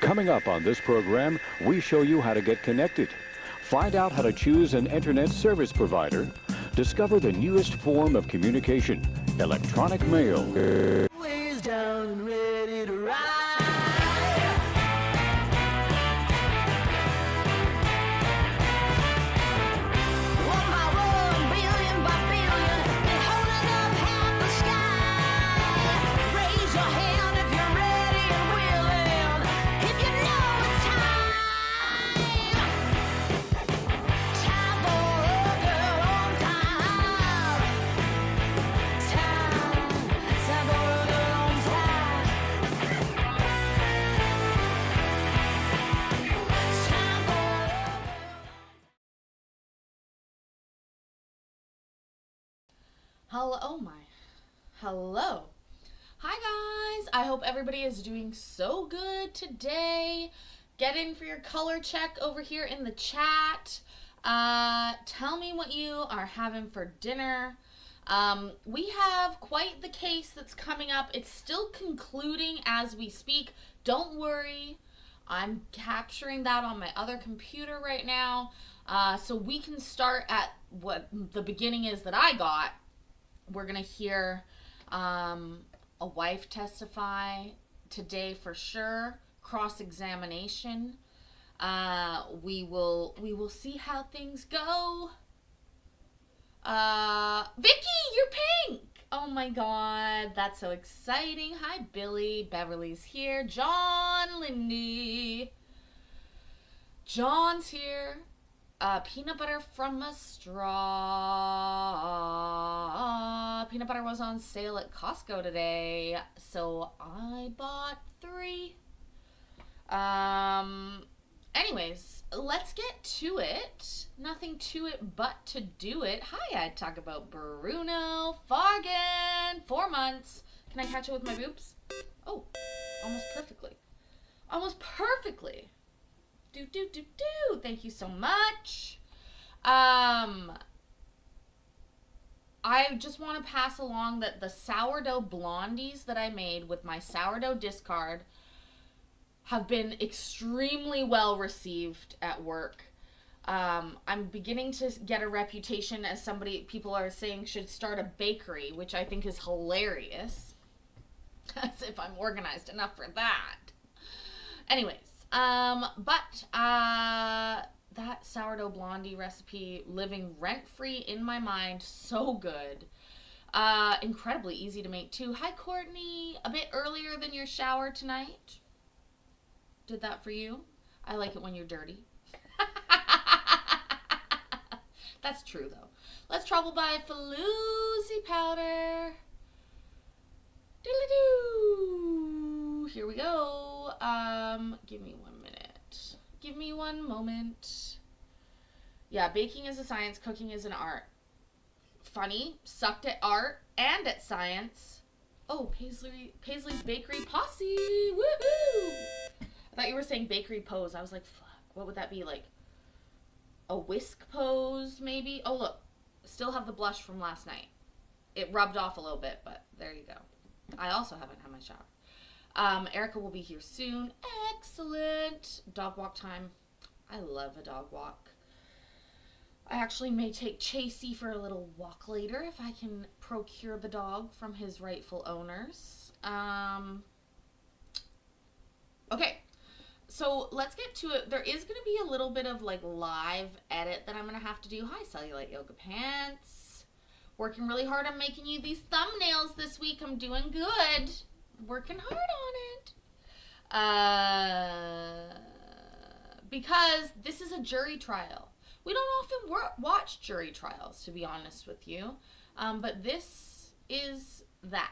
Coming up on this program, we show you how to get connected. Find out how to choose an internet service provider. Discover the newest form of communication, electronic mail. Ways down and ready to ride. One by one, billion by billion, and holding up half the sky. Raise your hand if you're ready and willing. If you know it's time. Time for a girl on time. Time for a girl on time. Time for a Hello, oh my. Hello. Hi guys. I hope everybody is doing so good today. Get in for your color check over here in the chat. Tell me what you are having for dinner. We have quite the case that's coming up. It's still concluding as we speak. Don't worry. I'm capturing that on my other computer right now. So we can start at what the beginning is that I got. We're going to hear a wife testify today for sure. Cross-examination. We will see how things go. Vicky, you're pink. Oh my god, that's so exciting. Hi, Billy. Beverly's here. John, Lindy. John's here. Peanut butter from a straw. Peanut butter was on sale at Costco today, so I bought 3. Anyways, let's get to it. Nothing to it but to do it. Hi, I talk about Bruno Fargan. 4 months. Can I catch it with my boobs? Oh, almost perfectly. Almost perfectly. Do. Thank you so much. I just want to pass along that the sourdough blondies that I made with my sourdough discard have been extremely well received at work. I'm beginning to get a reputation as somebody people are saying should start a bakery, which I think is hilarious. As if I'm organized enough for that. Anyways. That sourdough blondie recipe living rent-free in my mind, so good. Incredibly easy to make too. Hi, Courtney. A bit earlier than your shower tonight. Did that for you. I like it when you're dirty. That's true, though. Let's travel by Falusi powder. Doodle-doo. Here we go. Give me 1 minute. Give me 1 moment. Yeah, baking is a science, cooking is an art. Funny, sucked at art and at science. Oh, Paisley's Bakery Posse. Woohoo! I thought you were saying bakery pose. I was like, fuck, what would that be? Like a whisk pose, maybe? Oh, look. Still have the blush from last night. It rubbed off a little bit, but there you go. I also haven't had my shower. Erica will be here soon. Excellent. Dog walk time. I love a dog walk. I actually may take Chasey for a little walk later if I can procure the dog from his rightful owners. Okay. So let's get to it. There is going to be a little bit of like live edit that I'm going to have to do. Hi, Cellulite Yoga Pants. Working really hard on making you these thumbnails this week. I'm doing good. Working hard on it. Because this is a jury trial. We don't often watch jury trials, to be honest with you. But this is that.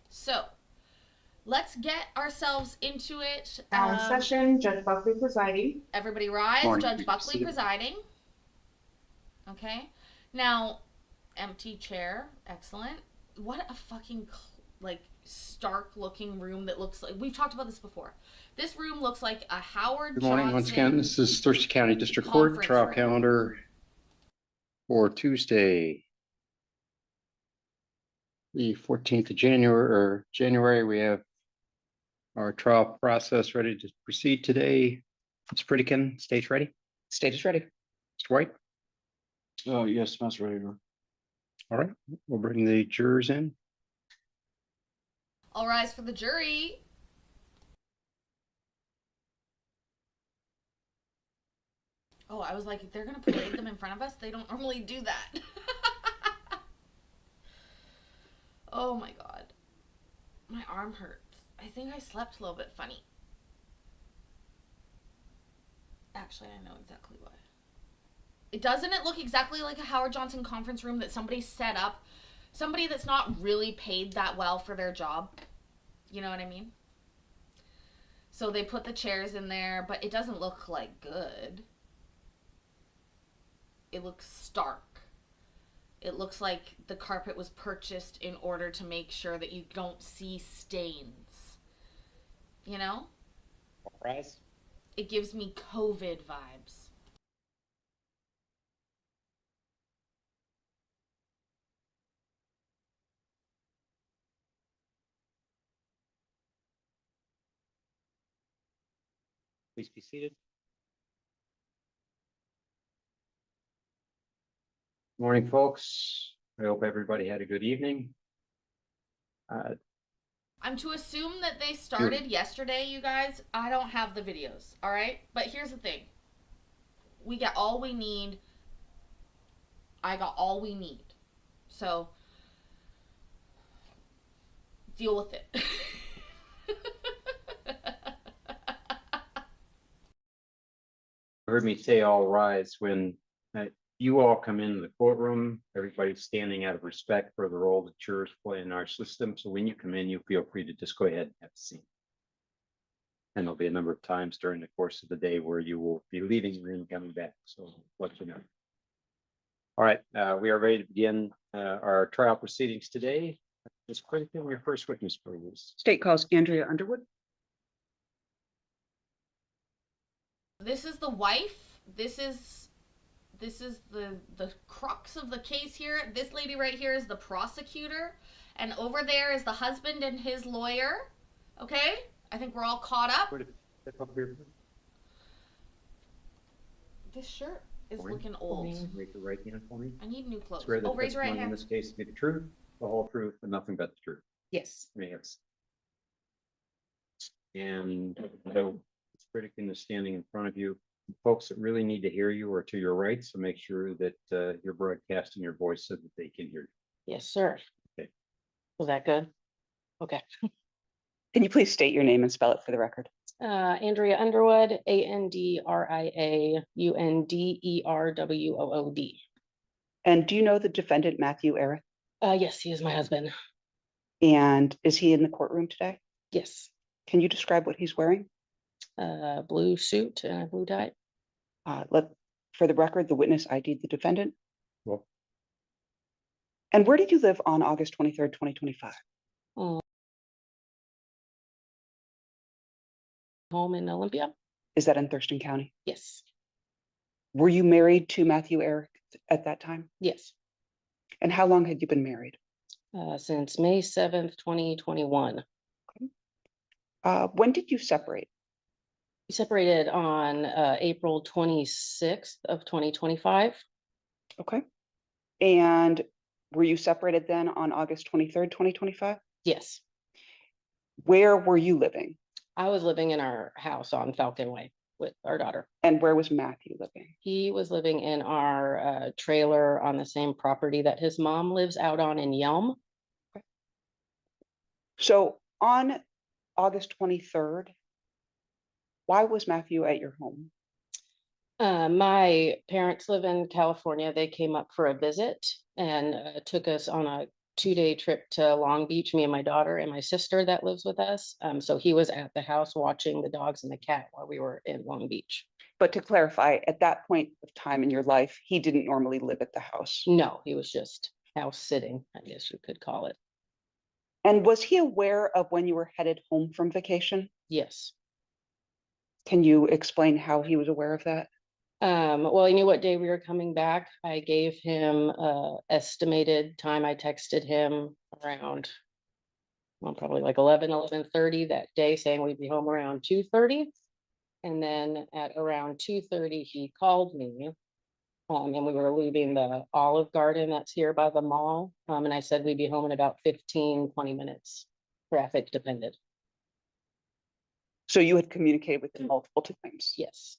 So, let's get ourselves into it. Session, Judge Buckley presiding. Everybody rise. Morning. Judge Buckley presiding. Okay. Now, empty chair. Excellent. What a fucking, stark looking room that looks like, we've talked about this before. This room looks like a Howard Good morning. Johnson Once again, this is Thurston County District Court conference trial room. calendar for Tuesday, the 14th of January. We have Our trial process ready to proceed today. Ms. Pritikin, stage ready? State is ready. Mr. White? Yes, Master Raver. All right, we'll bring the jurors in. All rise for the jury. Oh, I was like, they're gonna parade them in front of us? They don't normally do that. Oh my god. My arm hurts. I think I slept a little bit funny. Actually, I know exactly why. Doesn't it look exactly like a Howard Johnson conference room that somebody set up? Somebody that's not really paid that well for their job. You know what I mean? So they put the chairs in there, but it doesn't look like good. It looks stark. It looks like the carpet was purchased in order to make sure that you don't see stains. You know? Rise. It gives me COVID vibes. Please be seated. Morning, folks. I hope everybody had a good evening. I'm to assume that they started yesterday, you guys. I don't have the videos, all right? But here's the thing. We got all we need. I got all we need. So, deal with it. You heard me say all rise when you all come into the courtroom. Everybody's standing out of respect for the role that jurors play in our system. So when you come in, you feel free to just go ahead and have a seat. And there'll be a number of times during the course of the day where you will be leaving the room and coming back. So let you know. All right, we are ready to begin our trial proceedings today. Ms. Pritikin, your first witness, please. State calls Andrea Underwood. This is the wife. This is the crux of the case here. This lady right here is the prosecutor, and over there is the husband and his lawyer. Okay? I think we're all caught up. This shirt is looking old. Raise your right hand for me. I need new clothes. Swear that Oh, raise your right testimony in hand. this case to be the truth, the whole truth, and nothing but the truth. Yes. Yes. And so it's Pritikin is standing in front of you. Folks that really need to hear you are to your right, so make sure that you're broadcasting your voice so that they can hear you. Yes, sir. Okay. Was that good? Okay. Can you please state your name and spell it for the record? Andrea Underwood, ANDRIAUNDERWOOD. And do you know the defendant, Matthew Arith? Yes, he is my husband. And is he in the courtroom today? Yes. Can you describe what he's wearing? Blue suit and a blue tie. For the record, the witness ID'd the defendant. Well, And where did you live on August 23rd, 2025? Home in Olympia. Is that in Thurston County? Yes. Were you married to Matthew Arith at that time? Yes. And how long had you been married? Since May 7th, 2021. When did you separate? We separated on April 26th of 2025. Okay. And were you separated then on August 23rd, 2025? Yes. Where were you living? I was living in our house on Falcon Way with our daughter. And where was Matthew living? He was living in our trailer on the same property that his mom lives out on in Yelm. So on August 23rd, why was Matthew at your home? My parents live in California. They came up for a visit and took us on a 2-day trip to Long Beach, me and my daughter and my sister that lives with us. So he was at the house watching the dogs and the cat while we were in Long Beach. But to clarify, at that point of time in your life, he didn't normally live at the house. No, he was just house sitting, I guess you could call it. And was he aware of when you were headed home from vacation? Yes. Can you explain how he was aware of that? Well, he knew what day we were coming back. I gave him estimated time. I texted him around well, probably like 11:30 that day, saying we'd be home around 2:30. And then at around 2:30, he called me. And we were leaving the Olive Garden that's here by the mall. And I said we'd be home in about 15-20 minutes, traffic dependent. So you had communicated with him multiple times? Yes.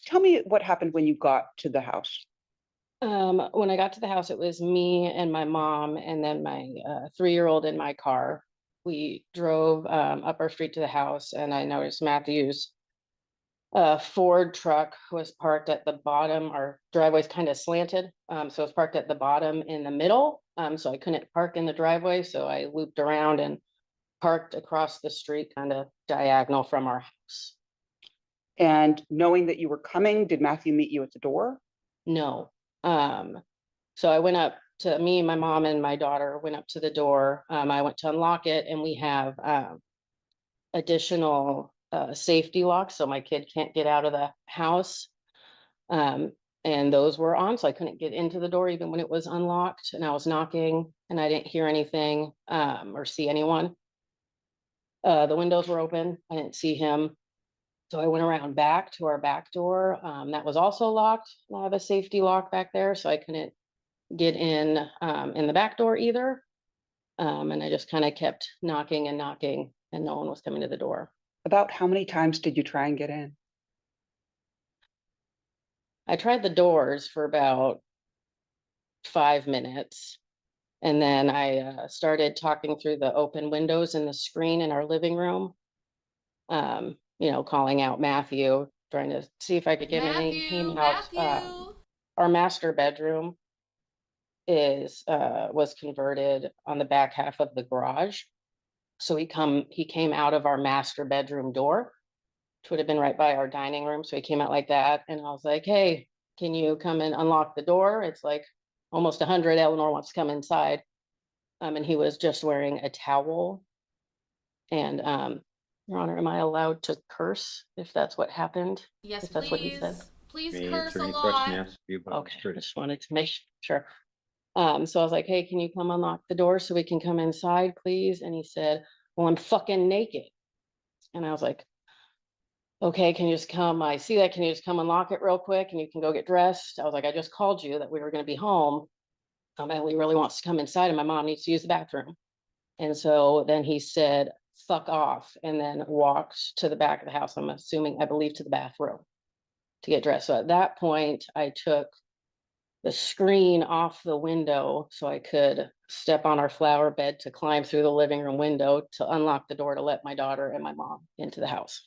Tell me what happened when you got to the house. When I got to the house, it was me and my mom and then my 3-year-old in my car. We drove up our street to the house and I noticed Matthew's Ford truck was parked at the bottom. Our driveway's kind of slanted, so it's parked at the bottom in the middle. So I couldn't park in the driveway, so I looped around and parked across the street, kind of diagonal from our house. And knowing that you were coming, did Matthew meet you at the door? No. So I went up to me, my mom and my daughter went up to the door. I went to unlock it and we have additional safety locks, so my kid can't get out of the house. And those were on, so I couldn't get into the door even when it was unlocked, and I was knocking and I didn't hear anything or see anyone. The windows were open, I didn't see him. So I went around back to our back door, that was also locked. I have a safety lock back there, so I couldn't get in the back door either. And I just kind of kept knocking and knocking and no one was coming to the door. About how many times did you try and get in? I tried the doors for about 5 minutes. And then I started talking through the open windows in the screen in our living room. You know, calling out Matthew, trying to see if I could get him in. He came out. Matthew. Our master bedroom was converted on the back half of the garage. So he came out of our master bedroom door, which would have been right by our dining room. So he came out like that. And I was like, hey, can you come and unlock the door? It's like almost 100. Eleanor wants to come inside. And he was just wearing a towel. And Your Honor, am I allowed to curse if that's what happened? Yes, If that's what he please. said. Please May I curse answer a any question lot. asked of you about Okay, this, I just wanted to make sure. So I was like, hey, can you come unlock the door so we can come inside, please? And he said, well, I'm fucking naked. And I was like, okay, can you just come? I see that. Can you just come unlock it real quick and you can go get dressed? I was like, I just called you that we were going to be home. And we really wants to come inside and my mom needs to use the bathroom. And so then he said, fuck off, and then walked to the back of the house. I believe to the bathroom to get dressed. So at that point, I took the screen off the window so I could step on our flower bed to climb through the living room window to unlock the door to let my daughter and my mom into the house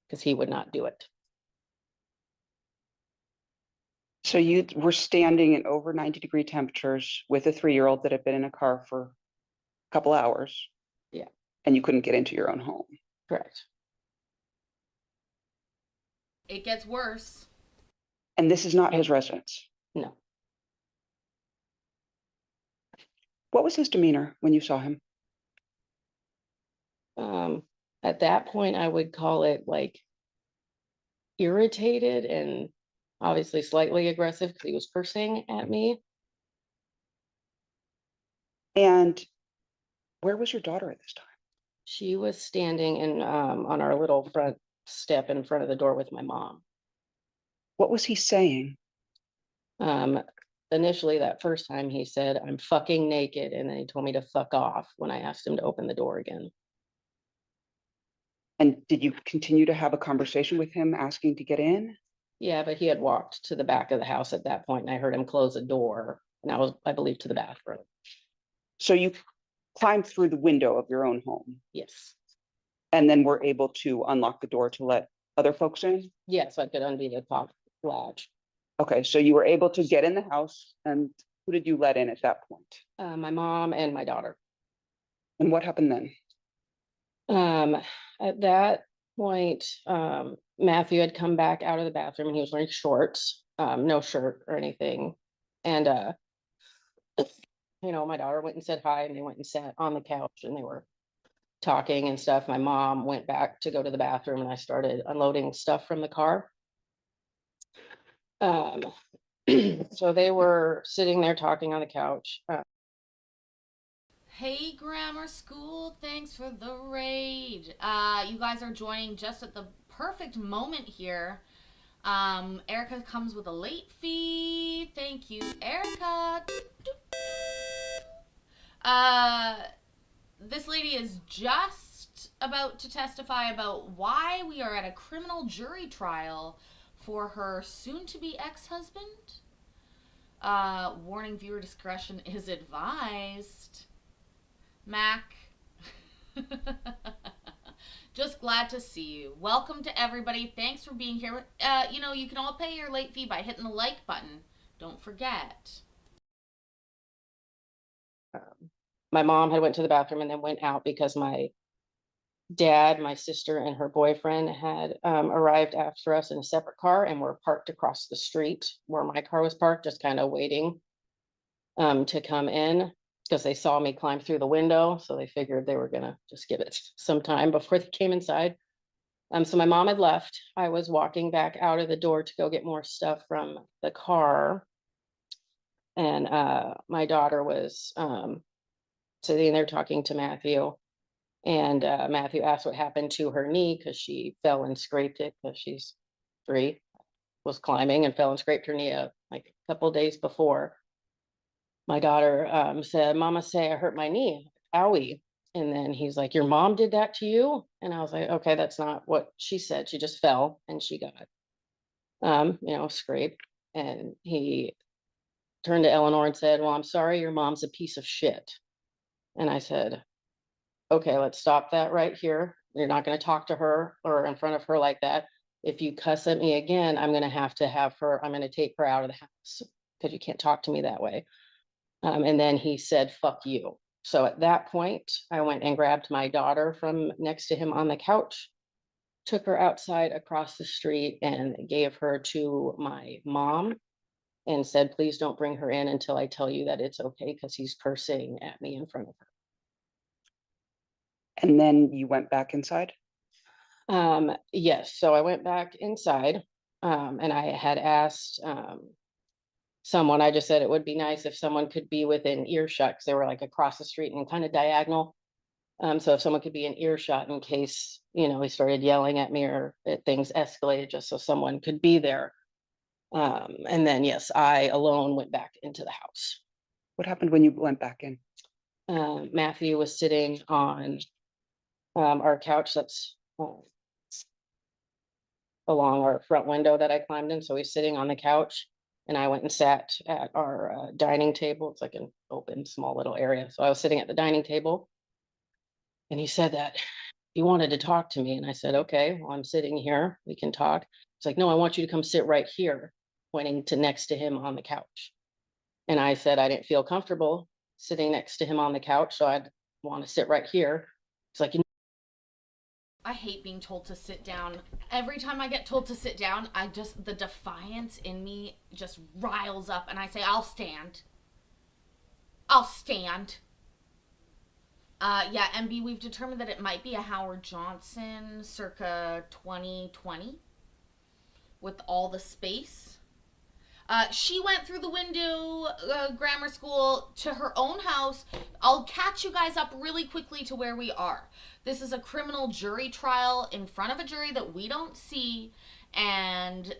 because he would not do it. So you were standing in over 90-degree temperatures with a 3-year-old that had been in a car for a couple hours. Yeah. And you couldn't get into your own home. Correct. It gets worse. And this is not his residence. No. What was his demeanor when you saw him? At that point, I would call it like irritated and obviously slightly aggressive because he was cursing at me. And where was your daughter at this time? She was standing in on our little front step in front of the door with my mom. What was he saying? Initially that first time he said, I'm fucking naked. And then he told me to fuck off when I asked him to open the door again. And did you continue to have a conversation with him asking to get in? Yeah, but he had walked to the back of the house at that point and I heard him close a door and I believe to the bathroom. So you climbed through the window of your own home Yes. and then were able to unlock the door to let other folks in? Yes, I could undo the top latch. Okay, so you were able to get in the house, and who did you let in at that point? My mom and my daughter. And what happened then? At that point, Matthew had come back out of the bathroom and he was wearing shorts, no shirt or anything. And, you know, my daughter went and said hi and they went and sat on the couch and they were talking and stuff. My mom went back to go to the bathroom and I started unloading stuff from the car. So they were sitting there talking on the couch. Hey, grammar school, thanks for the raid. You guys are joining just at the perfect moment here. Erica comes with a late fee. Thank you, Erica. This lady is just about to testify about why we are at a criminal jury trial for her soon-to-be ex-husband. Warning, viewer discretion is advised. Mac. Just glad to see you. Welcome to everybody. Thanks for being here. You can all pay your late fee by hitting the like button. Don't forget. My mom had went to the bathroom and then went out because my dad, my sister, and her boyfriend had arrived after us in a separate car and were parked across the street where my car was parked, just kind of waiting to come in because they saw me climb through the window. So they figured they were gonna just give it some time before they came inside. So my mom had left. I was walking back out of the door to go get more stuff from the car. And my daughter was sitting there talking to Matthew. And Matthew asked what happened to her knee because she fell and scraped it because she's 3, was climbing and fell and scraped her knee up like a couple days before. My daughter said, "Mama say I hurt my knee, owie." And then he's like, "Your mom did that to you?" And I was like, "Okay, that's not what she said. She just fell and she got, scraped." And he turned to Eleanor and said, "Well, I'm sorry, your mom's a piece of shit." And I said, "Okay, let's stop that right here. You're not going to talk to her or in front of her like that. If you cuss at me again, I'm going to take her out of the house because you can't talk to me that way." And then he said, "Fuck you." So at that point, I went and grabbed my daughter from next to him on the couch, took her outside across the street and gave her to my mom and said, "Please don't bring her in until I tell you that it's okay," because he's cursing at me in front of her. And then you went back inside? Yes, so I went back inside, and I had asked someone, I just said it would be nice if someone could be within earshot, because they were like across the street and kind of diagonal. So if someone could be in earshot in case, he started yelling at me or things escalated, just so someone could be there. And then, yes, I alone went back into the house. What happened when you went back in? Matthew was sitting on our couch that's along our front window that I climbed in. So he's sitting on the couch and I went and sat at our dining table. It's like an open, small little area. So I was sitting at the dining table and he said that he wanted to talk to me. And I said, "Okay, well, I'm sitting here. We can talk." It's like, "No, I want you to come sit right here," pointing to next to him on the couch. And I said, I didn't feel comfortable sitting next to him on the couch. So I'd want to sit right here. It's like, I hate being told to sit down. Every time I get told to sit down, the defiance in me just riles up and I say, "I'll stand. I'll stand." Yeah, MB, we've determined that it might be a Howard Johnson circa 2020 with all the space. She went through the window, grammar school, to her own house. I'll catch you guys up really quickly to where we are. This is a criminal jury trial in front of a jury that we don't see. And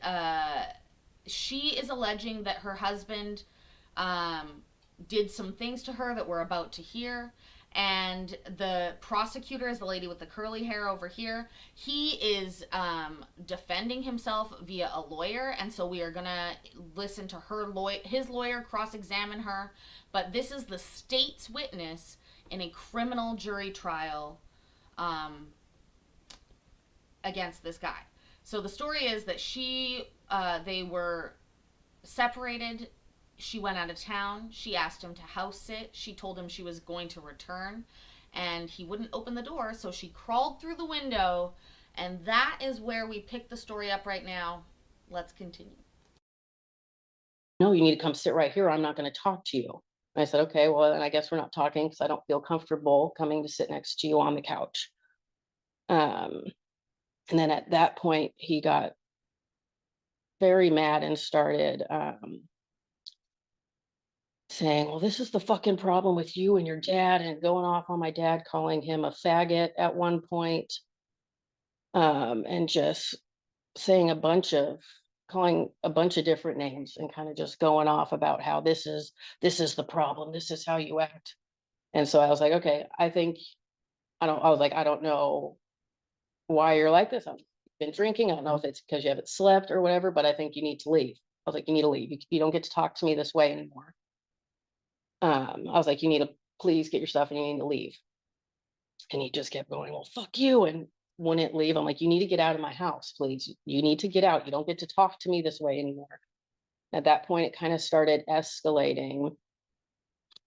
she is alleging that her husband did some things to her that we're about to hear. And the prosecutor is the lady with the curly hair over here. He is defending himself via a lawyer, and so we are gonna listen to his lawyer cross-examine her. But this is the state's witness in a criminal jury trial against this guy. So the story is that they were separated. She went out of town. She asked him to house sit. She told him she was going to return and he wouldn't open the door. So she crawled through the window, and that is where we pick the story up right now. Let's continue. "No, you need to come sit right here. I'm not going to talk to you." And I said, "Okay, well, then I guess we're not talking because I don't feel comfortable coming to sit next to you on the couch." And then at that point, he got very mad and started saying, well, this is the fucking problem with you and your dad, and going off on my dad, calling him a faggot at one point, and just saying calling a bunch of different names and kind of just going off about how this is the problem, this is how you act. And so I was like, okay, I was like, I don't know why you're like this. I've been drinking. I don't know if it's because you haven't slept or whatever, but I think you need to leave. I was like, you need to leave. You don't get to talk to me this way anymore. I was like, you need to please get your stuff and you need to leave. And he just kept going, well, fuck you, and wouldn't leave. I'm like, you need to get out of my house, please. You need to get out. You don't get to talk to me this way anymore. At that point, it kind of started escalating.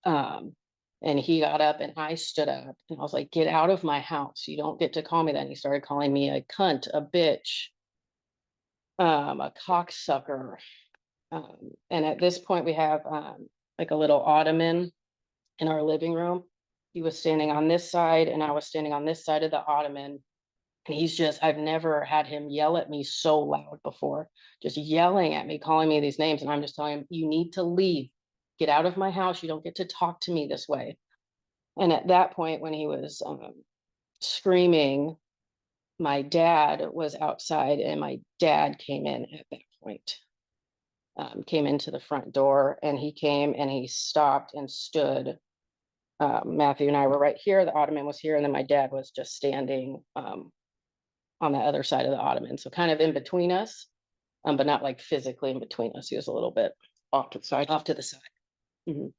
And he got up and I stood up and I was like, get out of my house. You don't get to call me that. And he started calling me a cunt, a bitch, a cocksucker. And at this point, we have like a little ottoman in our living room. He was standing on this side and I was standing on this side of the ottoman. And I've never had him yell at me so loud before, just yelling at me, calling me these names. And I'm just telling him, you need to leave, get out of my house. You don't get to talk to me this way. And at that point, when he was screaming, my dad was outside and my dad came in at that point. Came into the front door and he came and he stopped and stood. Matthew and I were right here, the ottoman was here, and then my dad was just standing on the other side of the ottoman, so kind of in between us, but not like physically in between us. He was a little bit Off to the side. off to the side. Mhm.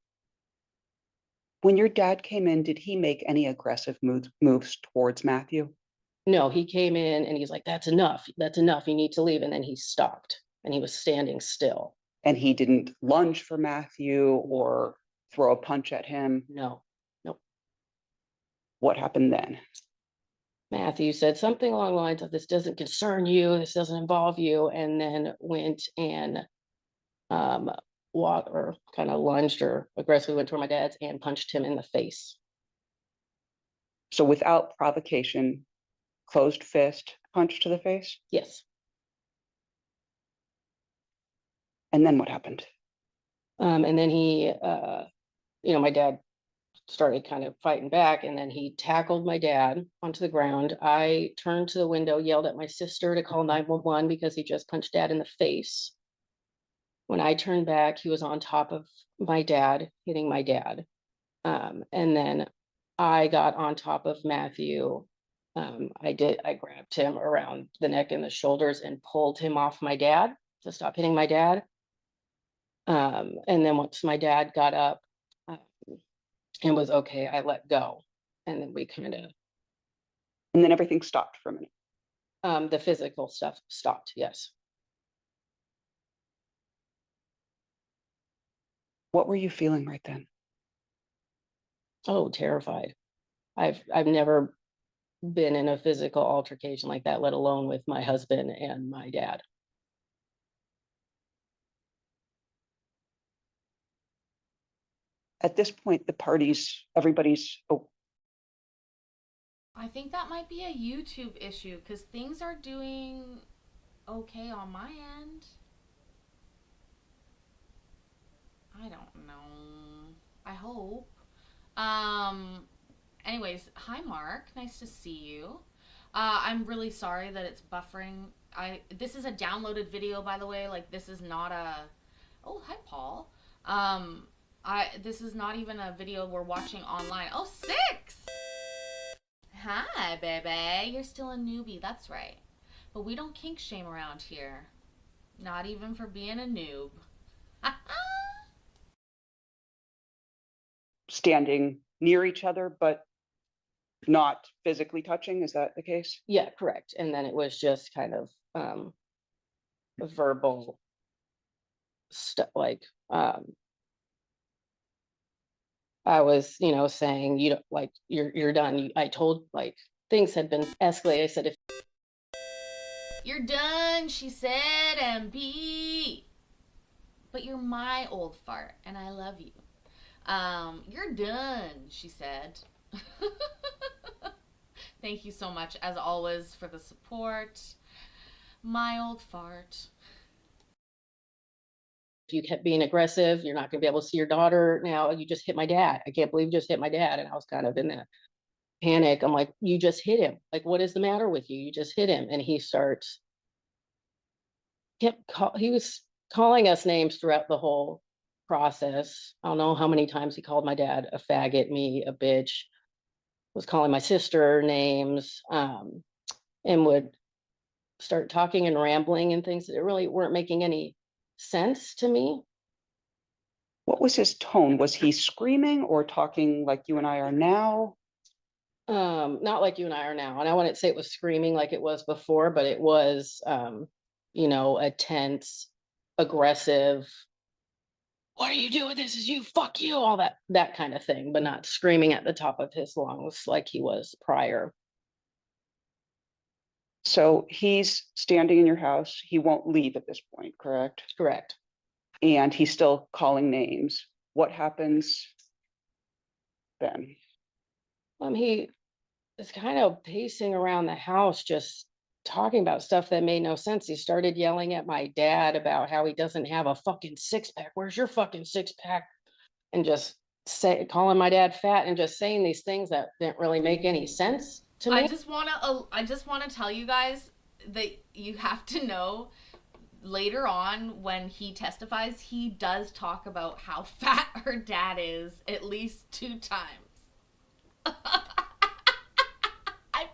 When your dad came in, did he make any aggressive moves towards Matthew? No, he came in and he's like, that's enough, you need to leave. And then he stopped and he was standing still. And he didn't lunge for Matthew or throw a punch at him? No. What happened then? Matthew said something along the lines of, this doesn't concern you, this doesn't involve you, and then went and walked or kind of lunged or aggressively went toward my dad's and punched him in the face. So without provocation, closed fist, punch to the face? Yes. And then what happened? And then he, my dad started kind of fighting back, and then he tackled my dad onto the ground. I turned to the window, yelled at my sister to call 911 because he just punched dad in the face. When I turned back, he was on top of my dad, hitting my dad. And then I got on top of Matthew. I grabbed him around the neck and the shoulders and pulled him off my dad to stop hitting my dad. And then once my dad got up and was okay, I let go. And then we kind of. And then everything stopped for a minute. The physical stuff stopped, yes. What were you feeling right then? Oh, terrified. I've never been in a physical altercation like that, let alone with my husband and my dad. At this point, everybody's, oh, I think that might be a YouTube issue because things are doing okay on my end. I don't know. I hope. Anyways, hi Mark. Nice to see you. I'm really sorry that it's buffering. This is a downloaded video, by the way. Like, this is not a. Oh, hi Paul. This is not even a video we're watching online. Oh, 6! Hi, baby. You're still a newbie. That's right. But we don't kink shame around here. Not even for being a noob. standing near each other, but not physically touching. Is that the case? Yeah, correct. And then it was just kind of verbal stuff, like I was, saying, you don't, like, you're done. I told, like, things had been escalated. I said, if you're done, she said, MB. But you're my old fart, and I love you. You're done, she said. Thank you so much, as always, for the support. My old fart. you kept being aggressive, you're not gonna be able to see your daughter now. You just hit my dad. I can't believe you just hit my dad. And I was kind of in that panic. I'm like, you just hit him. Like, what is the matter with you? You just hit him. And he starts, he was calling us names throughout the whole process. I don't know how many times he called my dad a faggot, me a bitch, was calling my sister names, and would start talking and rambling and things that really weren't making any sense to me. What was his tone? Was he screaming or talking like you and I are now? Not like you and I are now. And I wouldn't say it was screaming like it was before, but it was, you know, a tense, aggressive, what are you doing? This is you, fuck you, all that kind of thing, but not screaming at the top of his lungs like he was prior. So he's standing in your house. He won't leave at this point, correct? Correct. And he's still calling names. What happens then? He is kind of pacing around the house, just talking about stuff that made no sense. He started yelling at my dad about how he doesn't have a fucking six-pack. Where's your fucking six-pack? And just calling my dad fat and just saying these things that didn't really make any sense to me. I just want to tell you guys that you have to know later on when he testifies, he does talk about how fat her dad is at least 2 times. I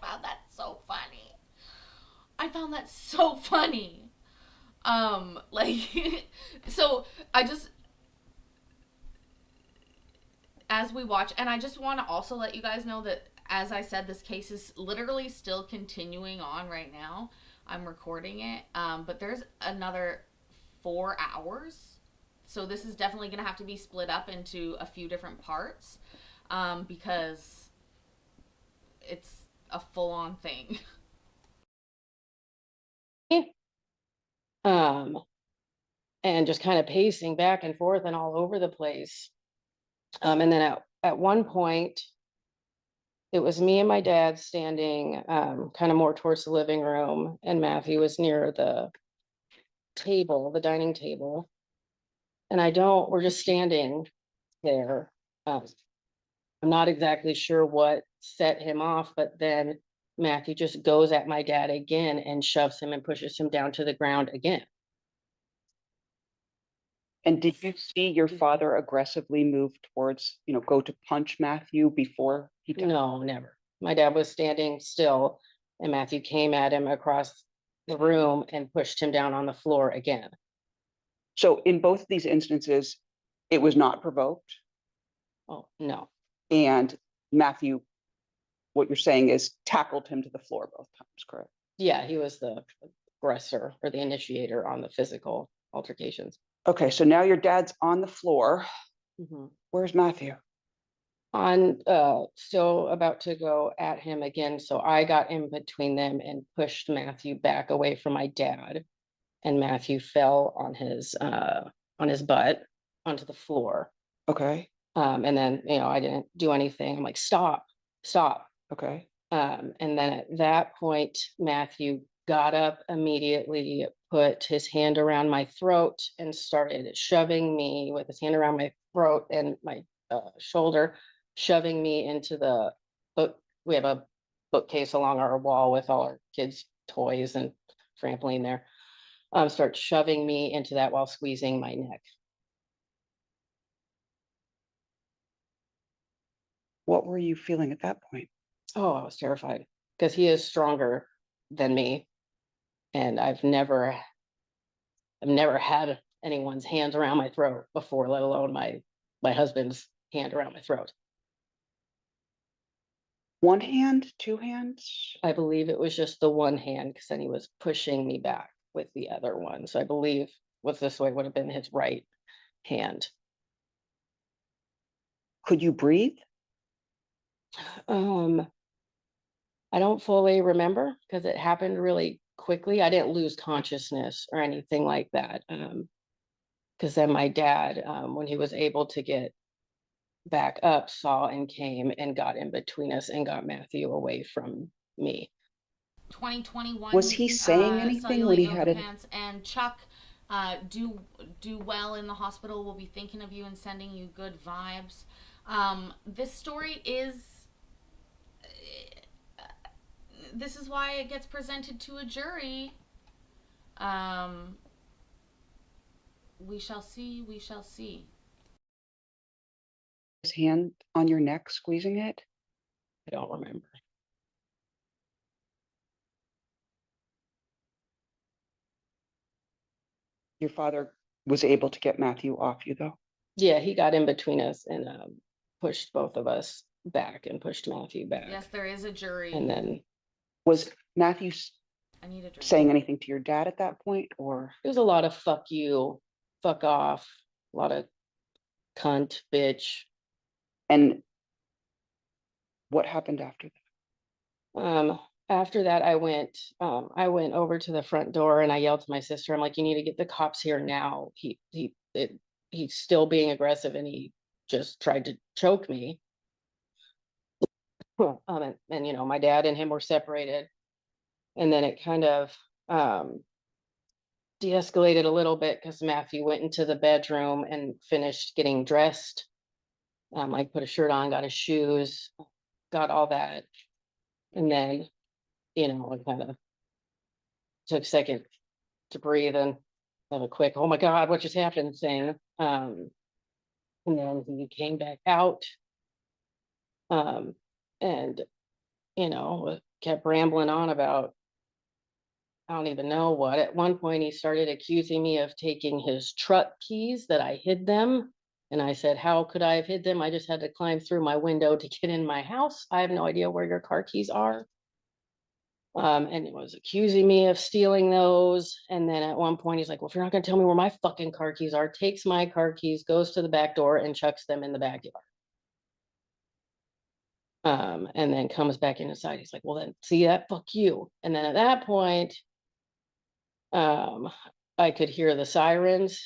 found that so funny. Like, so I just, as we watch, and I just want to also let you guys know that, as I said, this case is literally still continuing on right now. I'm recording it, but there's another 4 hours. So this is definitely going to have to be split up into a few different parts, because it's a full-on thing. And just kind of pacing back and forth and all over the place. And then at one point, it was me and my dad standing kind of more towards the living room, and Matthew was near the table, the dining table. And we're just standing there. I'm not exactly sure what set him off, but then Matthew just goes at my dad again and shoves him and pushes him down to the ground again. And did you see your father aggressively move towards, go to punch Matthew before he died? No, never. My dad was standing still, and Matthew came at him across the room and pushed him down on the floor again. So in both of these instances, it was not provoked. Oh, no. And Matthew, what you're saying is tackled him to the floor both times, correct? Yeah, he was the aggressor or the initiator on the physical altercations. Okay, so now your dad's on the floor. Mhm. Where's Matthew? Still about to go at him again. So I got in between them and pushed Matthew back away from my dad. And Matthew fell on his butt onto the floor. Okay, And then, I didn't do anything. I'm like, stop. okay. And then at that point, Matthew got up immediately, put his hand around my throat and started shoving me with his hand around my throat and my shoulder, shoving me into the book. We have a bookcase along our wall with all our kids' toys and trampoline there. Start shoving me into that while squeezing my neck. What were you feeling at that point? Oh, I was terrified because he is stronger than me. And I've never had anyone's hands around my throat before, let alone my husband's hand around my throat. One hand, 2 hands? I believe it was just the one hand, because then he was pushing me back with the other one. So I believe what's this way would have been his right hand. Could you breathe? I don't fully remember because it happened really quickly. I didn't lose consciousness or anything like that. Because then my dad, when he was able to get back up, saw and came and got in between us and got Matthew away from me. 2021. Was he saying anything when he had it? And Chuck, Do well in the hospital. We'll be thinking of you and sending you good vibes. This story is. This is why it gets presented to a jury. We shall see. We shall see. His hand on your neck, squeezing it? I don't remember. Your father was able to get Matthew off you, though? Yeah, he got in between us and pushed both of us back and pushed Matthew back. Yes, there is a jury. And then Was Matthew I need a drink. saying anything to your dad at that point, or? there was a lot of fuck you, fuck off, a lot of cunt, bitch. And what happened after that? After that, I went over to the front door and I yelled to my sister, I'm like, you need to get the cops here now. He's still being aggressive and he just tried to choke me. And you know, my dad and him were separated. And then it kind of de-escalated a little bit because Matthew went into the bedroom and finished getting dressed. I put a shirt on, got his shoes, got all that. And then, you know, I kind of took a second to breathe and have a quick, oh my God, what just happened thing. And then he came back out. And, you know, kept rambling on about, I don't even know what. At one point, he started accusing me of taking his truck keys, that I hid them. And I said, how could I have hid them? I just had to climb through my window to get in my house. I have no idea where your car keys are. And he was accusing me of stealing those. And then at one point, he's like, well, if you're not going to tell me where my fucking car keys are, takes my car keys, goes to the back door and chucks them in the backyard. And then comes back inside. He's like, well, then see that, fuck you. And then at that point, I could hear the sirens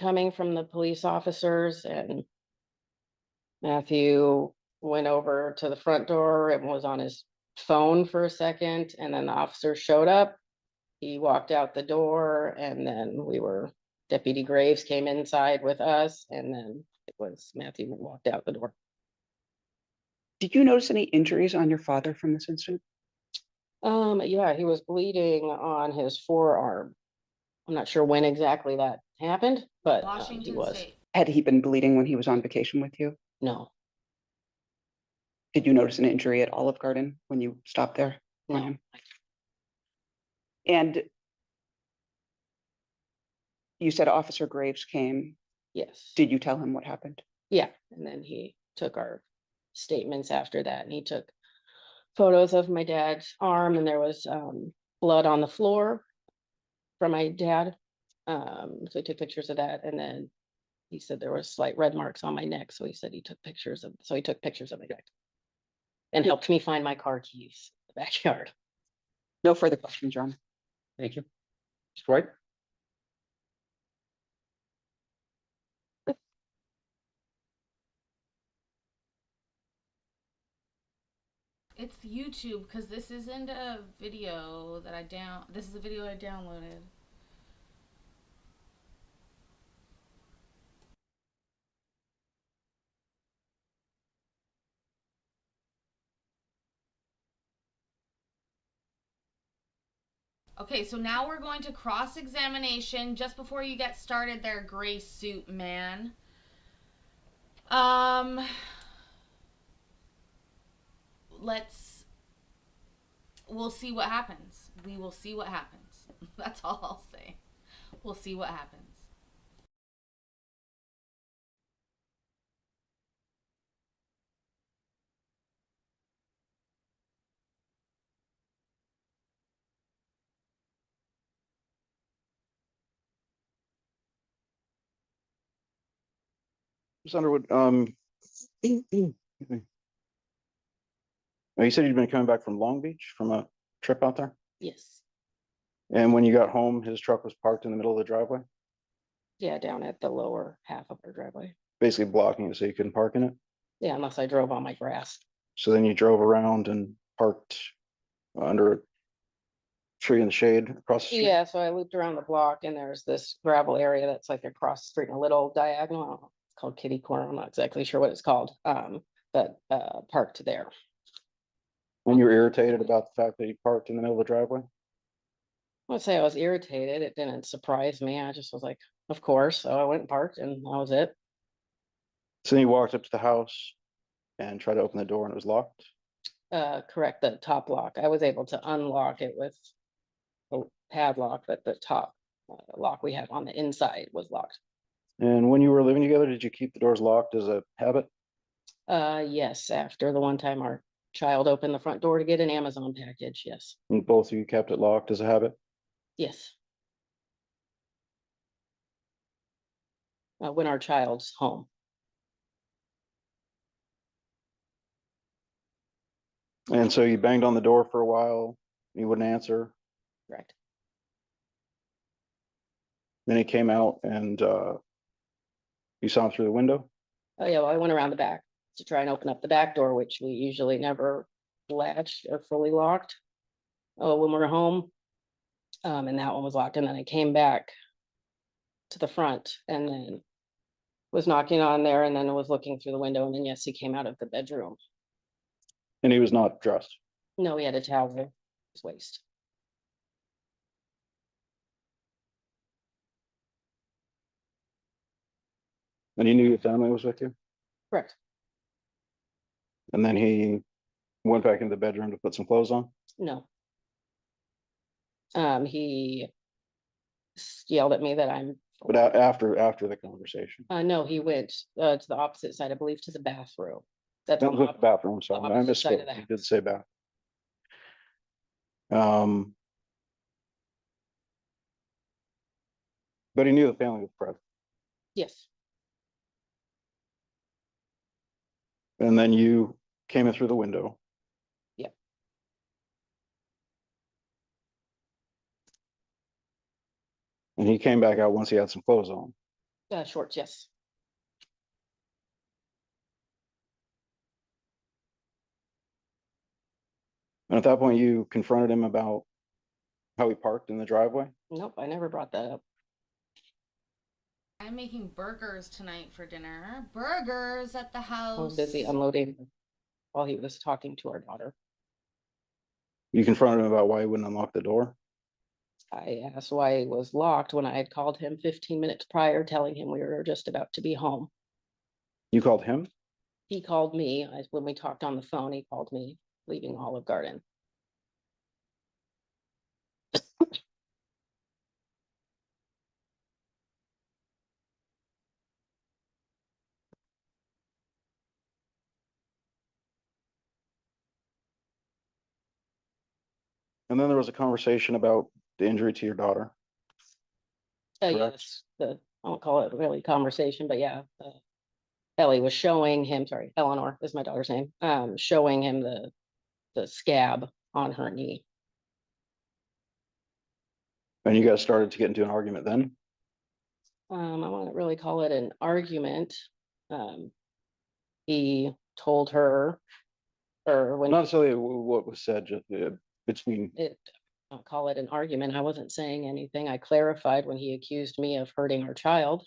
coming from the police officers, and Matthew went over to the front door and was on his phone for a second, and then the officer showed up. He walked out the door, and then Deputy Graves came inside with us, and then it was Matthew who walked out the door. Did you notice any injuries on your father from this incident? Yeah, he was bleeding on his forearm. I'm not sure when exactly that happened, but he Washington was. State. Had he been bleeding when he was on vacation with you? No, Did you notice an injury at Olive Garden when you stopped there? for no. him? And you said Officer Graves came. Yes. Did you tell him what happened? Yeah, and then he took our statements after that, and he took photos of my dad's arm, and there was blood on the floor from my dad. So he took pictures of that, and then he said there was slight red marks on my neck. So he said he took pictures of my neck and helped me find my car keys in the backyard. No further questions, Your Honor. Thank you. Mr. White? It's YouTube because this isn't a video that this is a video I downloaded. Okay, so now we're going to cross-examination. Just before you get started there, gray suit man. We'll see what happens. We will see what happens. That's all I'll say. We'll see what happens. Ms. Underwood, excuse me. You said you'd been coming back from Long Beach from a trip out there? Yes. And when you got home, his truck was parked in the middle of the driveway, Yeah, down at the lower half of our driveway. basically blocking it so you couldn't park in it. Yeah, unless I drove on my grass. So then you drove around and parked under tree in the shade across the street? Yeah, so I looped around the block and there's this gravel area that's like across the street, in a little diagonal. I don't know, it's called kitty corner. I'm not exactly sure what it's called. But parked there. And you're irritated about the fact that he parked in the middle of the driveway? I would say I was irritated. It didn't surprise me. I just was like, of course. So I went and parked and that was it. So then you walked up to the house and tried to open the door and it was locked? Correct, the top lock. I was able to unlock it with a padlock, but the top lock we had on the inside was locked. And when you were living together, did you keep the doors locked as a habit? Yes, after the one time our child opened the front door to get an Amazon package, yes, And both of you kept it locked as a habit? yes. When our child's home. And so you banged on the door for a while, you wouldn't answer, Correct. then he came out and you saw him through the window? Oh, yeah, well, I went around the back to try and open up the back door, which we usually never latched or fully locked. Oh, when we're home. And that one was locked, and then I came back to the front and then was knocking on there and then was looking through the window, and then yes, he came out of the bedroom. And he was not dressed? No, he had a towel around his waist. And you knew your family was with you? Correct. And then he went back into the bedroom to put some clothes on? No. He yelled at me that I'm, But after the conversation? no, he went to the opposite side, I believe, to the bathroom. That's That on was the the bathroom, sorry, I opposite side of misspoke, the you house. did say bath. But he knew the family was present, Yes, and then you came in through the window. Yep. And he came back out once he had some clothes on. shorts, yes. And at that point, you confronted him about how he parked in the driveway? Nope, I never brought that up. I'm making burgers tonight for dinner. Burgers at the house. I was busy unloading while he was talking to our daughter. You confronted him about why he wouldn't unlock the door? I asked why it was locked when I had called him 15 minutes prior, telling him we were just about to be home. You called him? He called me, when we talked on the phone, he called me leaving Olive Garden. And then there was a conversation about the injury to your daughter. Correct. Yes, I won't call it really conversation, but yeah. Ellie was showing him, sorry, Eleanor is my daughter's name, showing him the scab on her knee. And you guys started to get into an argument then? I wouldn't really call it an argument. He told her, or when Not necessarily what was said, just between, I'll call it an argument. I wasn't saying anything. I clarified when he accused me of hurting our child.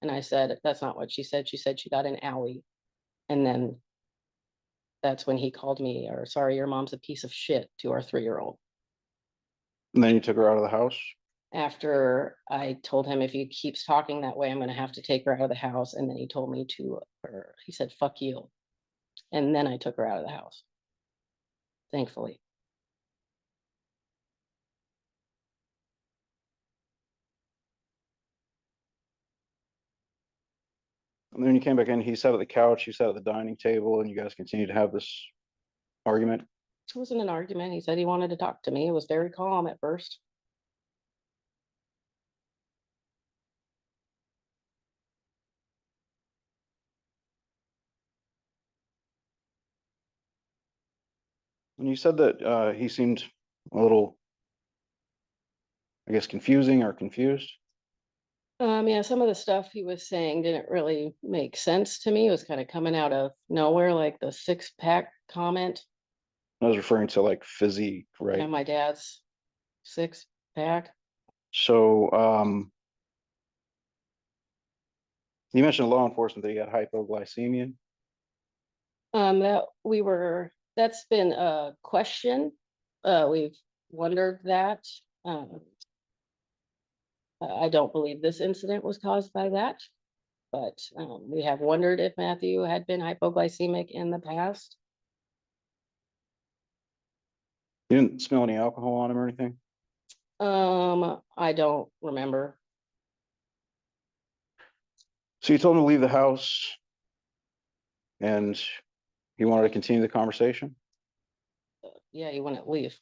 And I said, that's not what she said. She said she got an owie. And then that's when he called me, or sorry, your mom's a piece of shit, to our 3-year-old. and then you took her out of the house? After I told him, if he keeps talking that way, I'm gonna have to take her out of the house. And then he told me he said, fuck you. And then I took her out of the house. Thankfully. And then you came back in, he sat at the couch, you sat at the dining table, and you guys continued to have this argument? It wasn't an argument. He said he wanted to talk to me. It was very calm at first. And you said that he seemed a little, I guess, confusing or confused? Yeah, some of the stuff he was saying didn't really make sense to me. It was kind of coming out of nowhere, like the 6-pack comment. I was referring to like physique, You know, right? my dad's 6-pack. So, you mentioned law enforcement that you got hypoglycemia. That's been a question. We've wondered that. I don't believe this incident was caused by that. But we have wondered if Matthew had been hypoglycemic in the past. You didn't smell any alcohol on him or anything? I don't remember. So you told him to leave the house and you wanted to continue the conversation? Yeah, he wouldn't leave.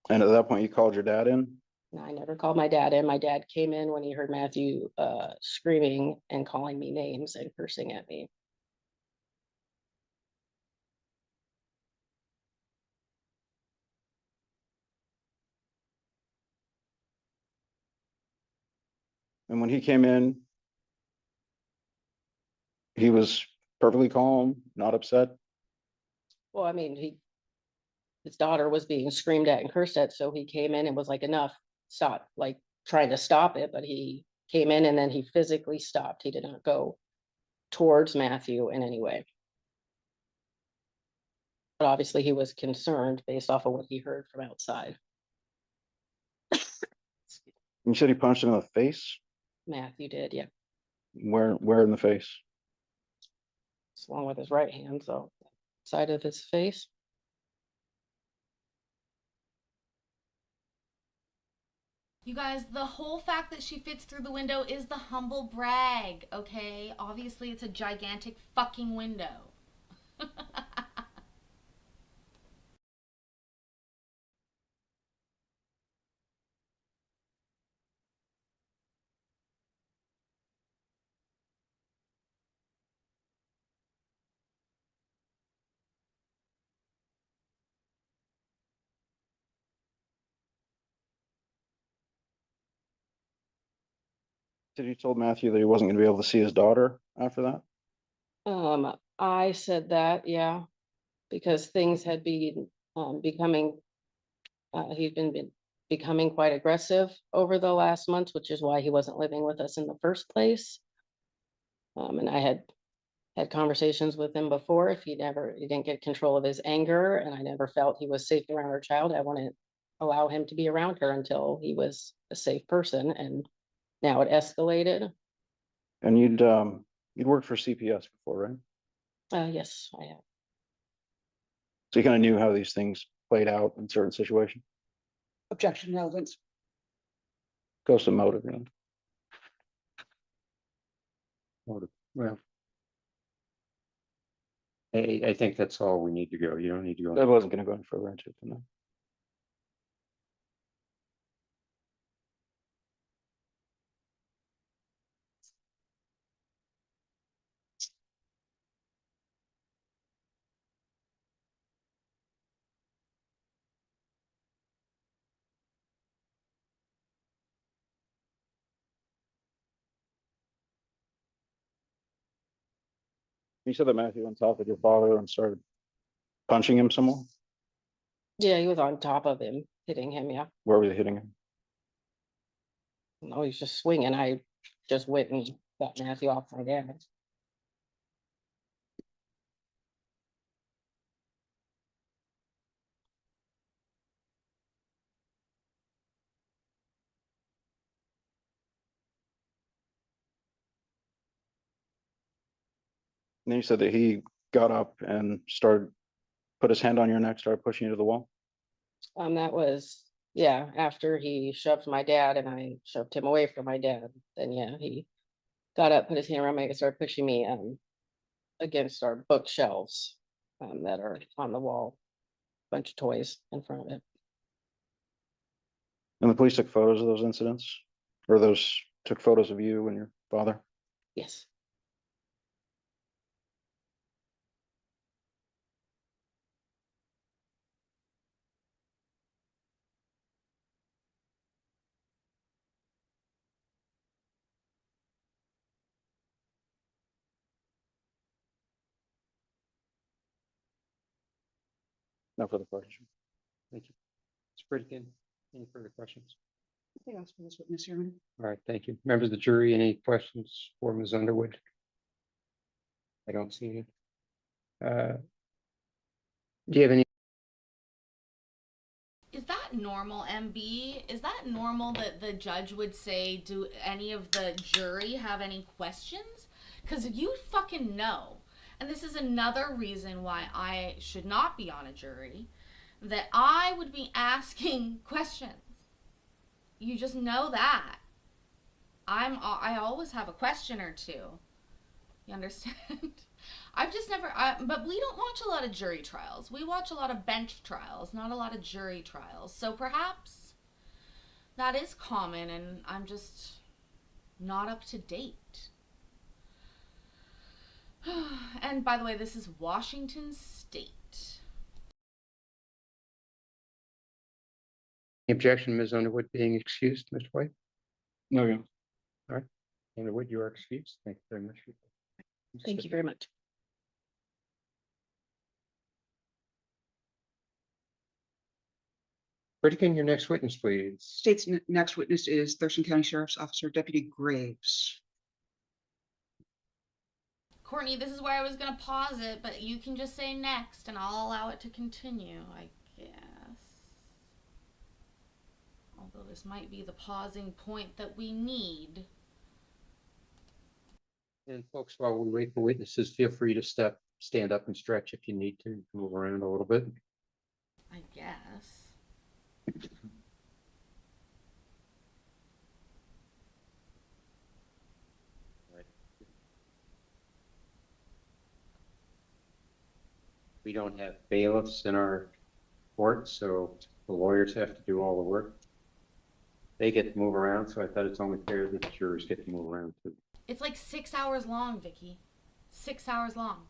And at that point, you called your dad in? No, I never called my dad in. My dad came in when he heard Matthew screaming and calling me names and cursing at me. And when he came in, he was perfectly calm, not upset? Well, I mean, his daughter was being screamed at and cursed at, so he came in and was like, enough, stop, like trying to stop it, but he came in and then he physically stopped. He did not go towards Matthew in any way. But obviously he was concerned based off of what he heard from outside. You said he punched him in the face? Matthew did, yeah, Where in the face? along with his right hand, so side of his face. You guys, the whole fact that she fits through the window is the humble brag, okay? Obviously, it's a gigantic fucking window. Did you told Matthew that he wasn't gonna be able to see his daughter after that? I said that, yeah, because things had been becoming, he'd been becoming quite aggressive over the last months, which is why he wasn't living with us in the first place. And I had conversations with him before. If he didn't get control of his anger, and I never felt he was safe around our child, I wouldn't allow him to be around her until he was a safe person, and now it escalated. And you'd worked for CPS before, right? Yes, I have. So you kind of knew how these things played out in certain situations? Objection, relevance. Goes to motive, you know? Motive, well. I think that's all we need to go. You don't need to go. I wasn't gonna go any further into it than that. You said that Matthew went top of your father and started punching him some more? Yeah, he was on top of him, hitting him, yeah. Where was he hitting him? No, he's just swinging. I just went and got Matthew off my dad. And then you said that he got up and put his hand on your neck, started pushing you to the wall? That was, yeah, after he shoved my dad and I shoved him away from my dad, then yeah, he got up, put his hand around me, and started pushing me against our bookshelves that are on the wall. Bunch of toys in front of it. And the police took photos of those incidents? Or took photos of you and your father? Yes. No further questions. Thank you. It's pretty good. Any further questions? Anything else for this witness, Your Honor? All right, thank you. Members of the jury, any questions for Ms. Underwood? I don't see any. Do you have any? Is that normal, MB? Is that normal that the judge would say, do any of the jury have any questions? Because you fucking know. And this is another reason why I should not be on a jury, that I would be asking questions. You just know that. I always have a question or two. You understand? I've just never, but we don't watch a lot of jury trials. We watch a lot of bench trials, not a lot of jury trials. So perhaps that is common and I'm just not up to date. And by the way, this is Washington State. Objection, Ms. Underwood being excused, Mr. White? No, yeah. Underwood, you are excused. Thank you very much. Thank you very much. Pritikin, your next witness, please. State's next witness is Thurston County Sheriff's Officer Deputy Graves. Courtney, this is where I was going to pause it, but you can just say next and I'll allow it to continue, I guess. Although this might be the pausing point that we need. And folks, while we wait for witnesses, feel free to stand up and stretch if you need to, move around a little bit. I guess. We don't have bailiffs in our court, so the lawyers have to do all the work. They get to move around, so I thought it's only fair that the jurors get to move around too. It's like 6 hours long, Vicky. 6 hours long.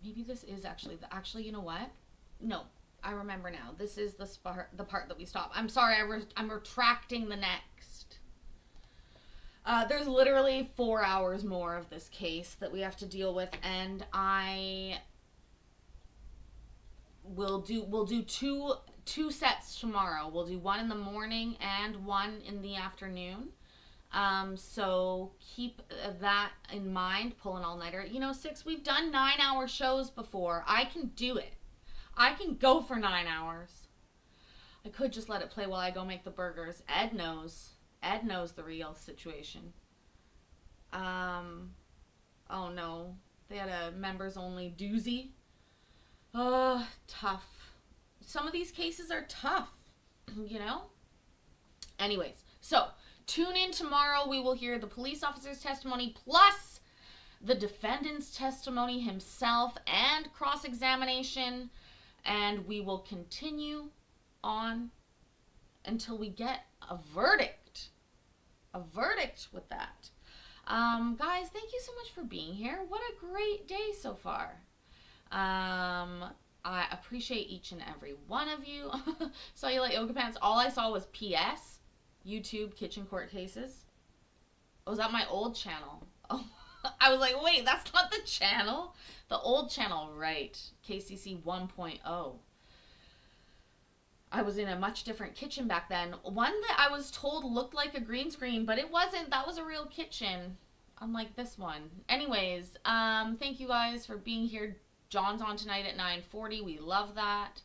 Maybe this is actually actually, you know what? No, I remember now. This is the part that we stopped. I'm sorry, I'm retracting the next. There's literally 4 hours more of this case that we have to deal with, and we'll do two sets tomorrow. We'll do one in the morning and one in the afternoon. So keep that in mind, pull an all-nighter. You know, we've done 9-hour shows before. I can do it. I can go for 9 hours. I could just let it play while I go make the burgers. Ed knows the real situation. Oh no. They had a members only doozy. Tough. Some of these cases are tough, you know? Anyways, so tune in tomorrow. We will hear the police officer's testimony plus the defendant's testimony himself and cross-examination. And we will continue on until we get a verdict. A verdict with that. Guys, thank you so much for being here. What a great day so far. I appreciate each and every one of you. Cellulite Yoga Pants. All I saw was PS. YouTube Kitchen Court Cases. Oh, was that my old channel? Oh, I was like, wait, that's not the channel. The old channel, right. KCC 1.0. I was in a much different kitchen back then. One that I was told looked like a green screen, but it wasn't. That was a real kitchen, unlike this one. Anyways, thank you guys for being here. John's on tonight at 9:40. We love that.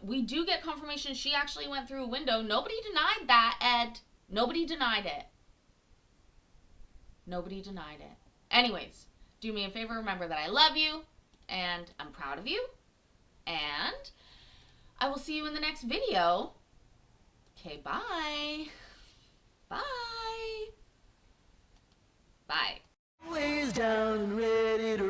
We do get confirmation she actually went through a window. Nobody denied that, Ed. Nobody denied it. Nobody denied it. Anyways, do me a favor. Remember that I love you, and I'm proud of you, and I will see you in the next video. Okay, bye. Bye. Bye. Ways down and ready to